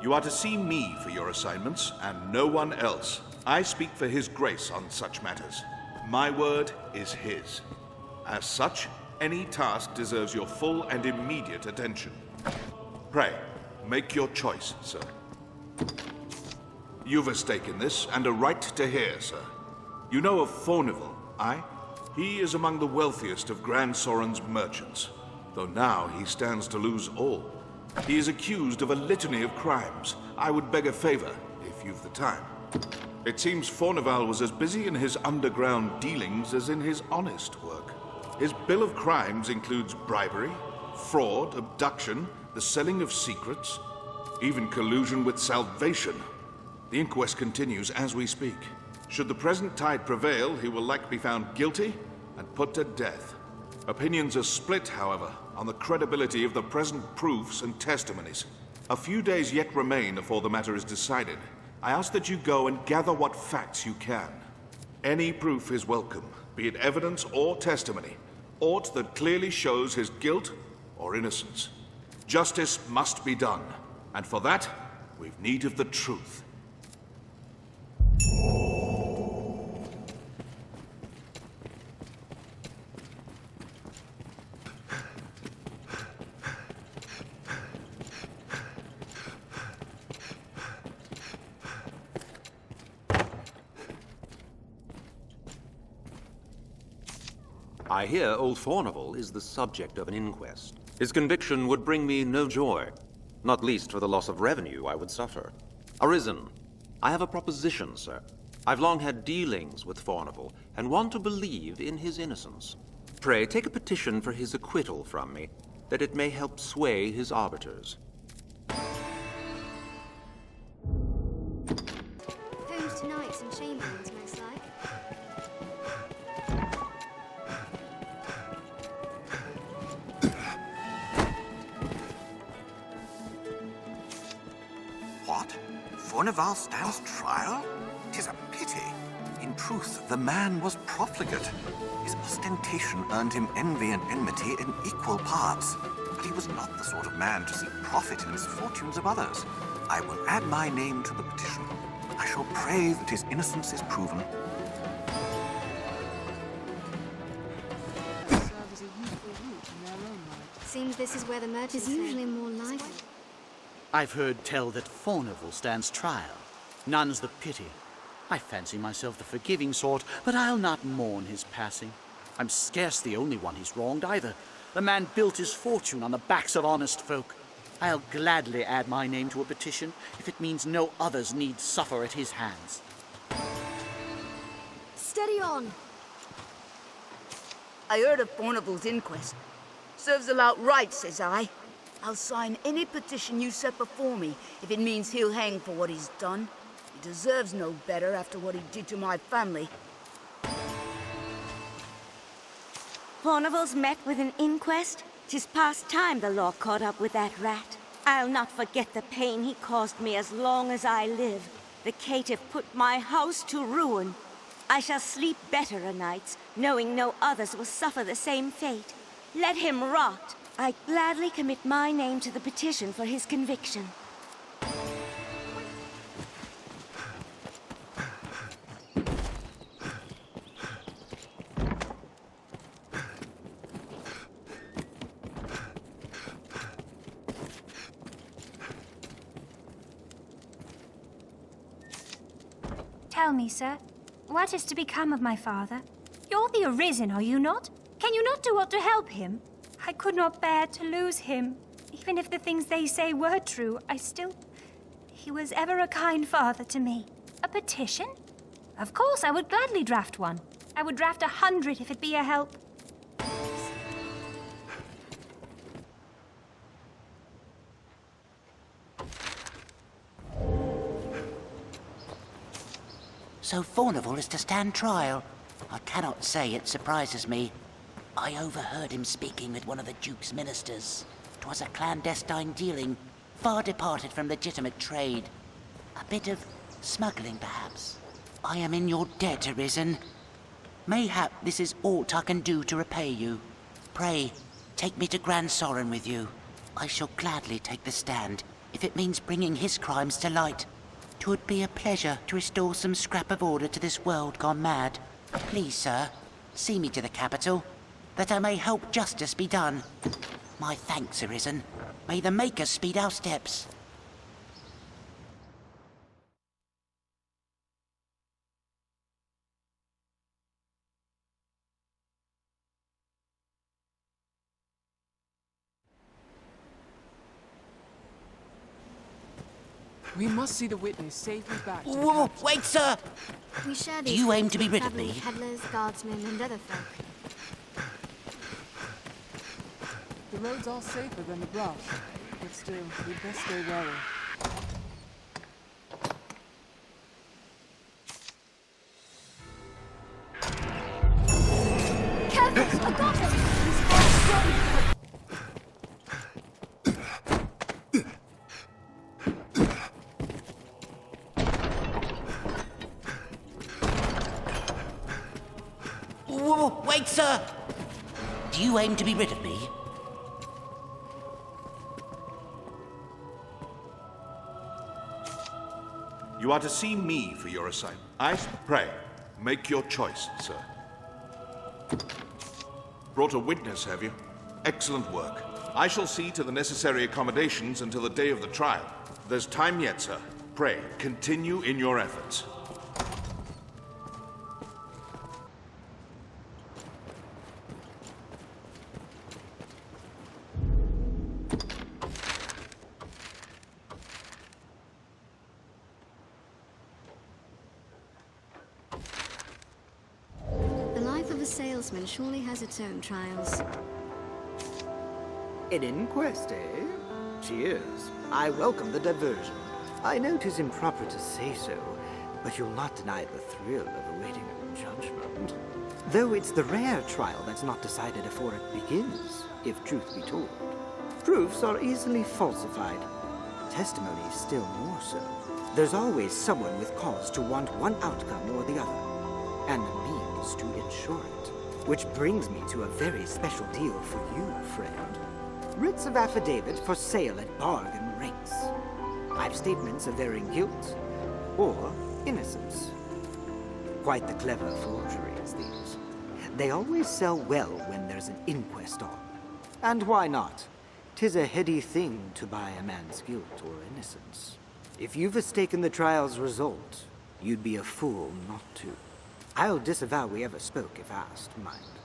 You are to see me for your assignments, and no one else. I speak for His Grace on such matters. My word is His. As such, any task deserves your full and immediate attention. Pray, make your choice, sir. You've a stake in this, and a right to hear, sir. You know of Fornival, aye? He is among the wealthiest of Grand Soren's merchants, though now he stands to lose all. He is accused of a litany of crimes. I would beg a favor, if you've the time. It seems Fornival was as busy in his underground dealings as in his honest work. His bill of crimes includes bribery, fraud, abduction, the selling of secrets, even collusion with salvation. The inquest continues as we speak. Should the present tide prevail, he will likely be found guilty and put to death. Opinions are split, however, on the credibility of the present proofs and testimonies. A few days yet remain before the matter is decided. I ask that you go and gather what facts you can. Any proof is welcome, be it evidence or testimony, aught that clearly shows his guilt or innocence. Justice must be done, and for that, we've need of the truth. I hear old Fornival is the subject of an inquest. His conviction would bring me no joy, not least for the loss of revenue I would suffer. Arisen, I have a proposition, sir. I've long had dealings with Fornival, and want to believe in his innocence. Pray take a petition for his acquittal from me, that it may help sway his arbiters. Home tonight, some chamberlains, most like. What? Fornival stands trial? 'Tis a pity. In truth, the man was profligate. His ostentation earned him envy and enmity in equal parts. But he was not the sort of man to seek profit in the misfortunes of others. I will add my name to the petition. I shall pray that his innocence is proven. Seems this is where the merchants is usually more lively. I've heard tell that Fornival stands trial. None's the pity. I fancy myself the forgiving sort, but I'll not mourn his passing. I'm scarce the only one he's wronged either. The man built his fortune on the backs of honest folk. I'll gladly add my name to a petition if it means no others need suffer at his hands. Steady on! I heard of Fornival's inquest. Serves a lot right, says I. I'll sign any petition you set before me if it means he'll hang for what he's done. He deserves no better after what he did to my family. Fornival's met with an inquest? 'Tis past time the law caught up with that rat. I'll not forget the pain he caused me as long as I live. The caitiff put my house to ruin. I shall sleep better o' nights, knowing no others will suffer the same fate. Let him rot. I gladly commit my name to the petition for his conviction. Tell me, sir, what is to become of my father? You're the Arisen, are you not? Can you not do aught to help him? I could not bear to lose him. Even if the things they say were true, He was ever a kind father to me. A petition? Of course, I would gladly draft one. I would draft 100 if it be a help. So Fornival is to stand trial. I cannot say it surprises me. I overheard him speaking with one of the Duke's ministers. 'Twas a clandestine dealing, far departed from legitimate trade. A bit of smuggling, perhaps. I am in your debt, Arisen. Mayhap this is aught I can do to repay you. Pray, take me to Grand Soren with you. I shall gladly take the stand if it means bringing his crimes to light. 'Twould be a pleasure to restore some scrap of order to this world gone mad. Please, sir, see me to the capital, that I may help justice be done. My thanks, Arisen. May the Maker speed our steps. We must see the witness safely back to the Whoa, capital. wait, sir! We share Do these you aim things to be with rid of traveling me? peddlers, guardsmen, and other folk. The roads are safer than the brush, but still, we'd best stay wary. Careful! A goblin! Whoa, wait, sir! Do you aim to be rid of me? You are to see me for your assignment. I pray, make your choice, sir. Brought a witness, have you? Excellent work. I shall see to the necessary accommodations until the day of the trial. There's time yet, sir. Pray, continue in your efforts. The life of a salesman surely has its own trials. An inquest, eh? Cheers. I welcome the diversion. I know 'tis improper to say so, but you'll not deny the thrill of awaiting a judgment. Though it's the rare trial that's not decided before it begins, if truth be told. Proofs are easily falsified. Testimony still more so. There's always someone with cause to want one outcome or the other, and the means to ensure it. Which brings me to a very special deal for you, friend. Writs of affidavit for sale at bargain rates. I've statements of varying guilt or innocence. Quite the clever forgeries, these. They always sell well when there's an inquest on. And why not? 'Tis a heady thing to buy a man's guilt or innocence. If you've mistaken the trial's result, you'd be a fool not to. I'll disavow we ever spoke if asked, mind.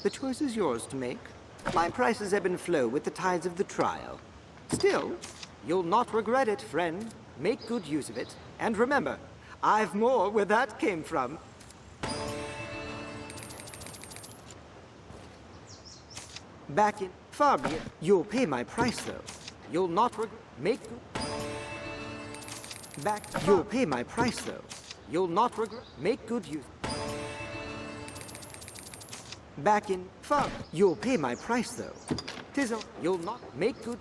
The choice is yours to make. My prices ebb and flow with the tides of the trial. Still, you'll not regret it, friend. Make good use of it. And remember, I've more where that came from. Back in Farbia, you'll pay my price, though. You'll not make good... Back... You'll pay my price, though. You'll not make good use... Back in Farbia, you'll pay my price, though. Tizzle, you'll not make good...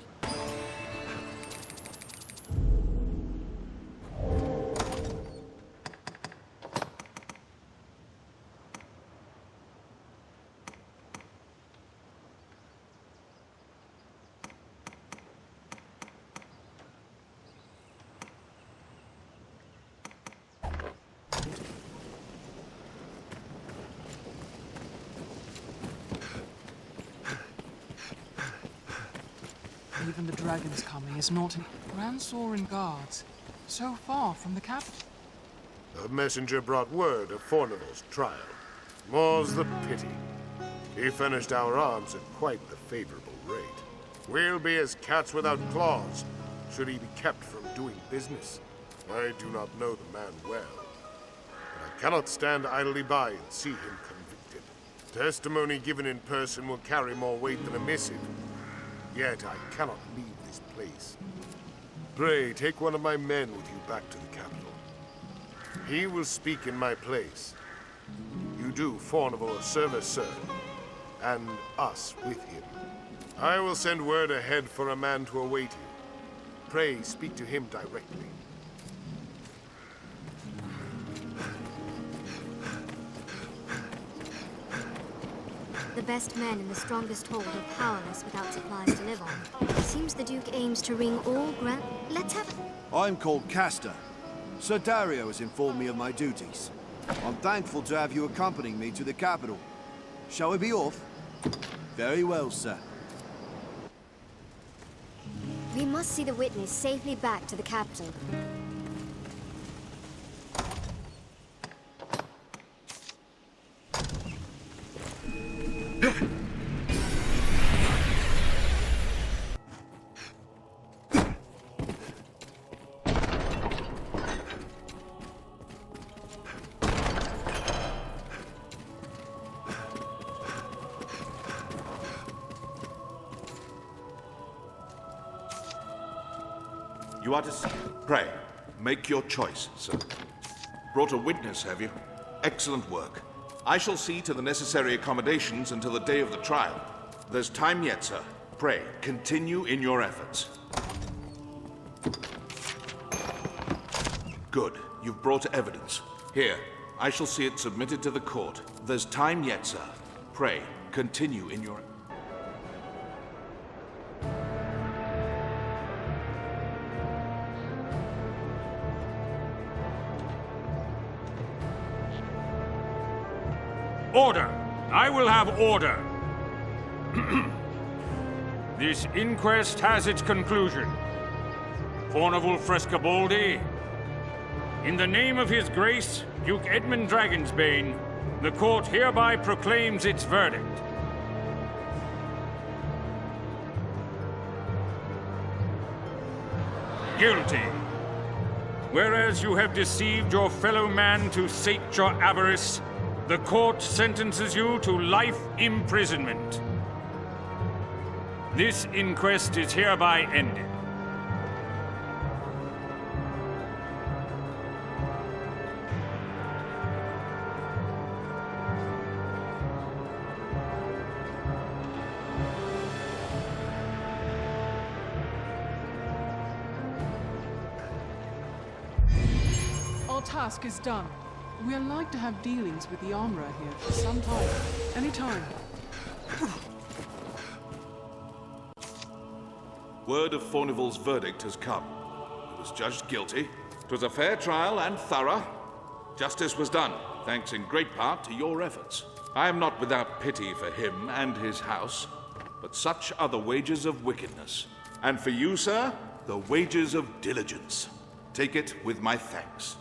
Even the dragon's coming is not in Grand Sorin guards, so far from the capital. A messenger brought word of Fornival's trial. More's the pity. He furnished our arms at quite the favorable rate. We'll be as cats without claws, should he be kept from doing business. I do not know the man well, but I cannot stand idly by and see him convicted. Testimony given in person will carry more weight than a missive. Yet I cannot leave this place. Pray, take one of my men with you back to the capital. He will speak in my place. You do Fornival a service, sir, and us with him. I will send word ahead for a man to await you. Pray, speak to him directly. The best men in the strongest hold are powerless without supplies to live on. It seems the Duke aims to wring all Grand... Let's have... I'm called Castor. Sir Dario has informed me of my duties. I'm thankful to have you accompanying me to the capital. Shall we be off? Very well, sir. We must see the witness safely back to the capital. You are to... Pray, make your choice, sir. Brought a witness, have you? Excellent work. I shall see to the necessary accommodations until the day of the trial. There's time yet, sir. Pray, continue in your efforts. Good. You've brought evidence. Here, I shall see it submitted to the court. There's time yet, sir. Pray, continue in your... Order! I will have order! This inquest has its conclusion. Fornival Frescobaldi, in the name of His Grace, Duke Edmund Dragonsbane, the court hereby proclaims its verdict. Guilty. Whereas you have deceived your fellow man to sate your avarice, the court sentences you to life imprisonment. This inquest is hereby ended. Our task is done. We are like to have dealings with the armorer here for some time. Any time. Word of Fornival's verdict has come. He was judged guilty. It was a fair trial and thorough. Justice was done, thanks in great part to your efforts. I am not without pity for him and his house, but such are the wages of wickedness. And for you, sir, the wages of diligence. Take it with my thanks.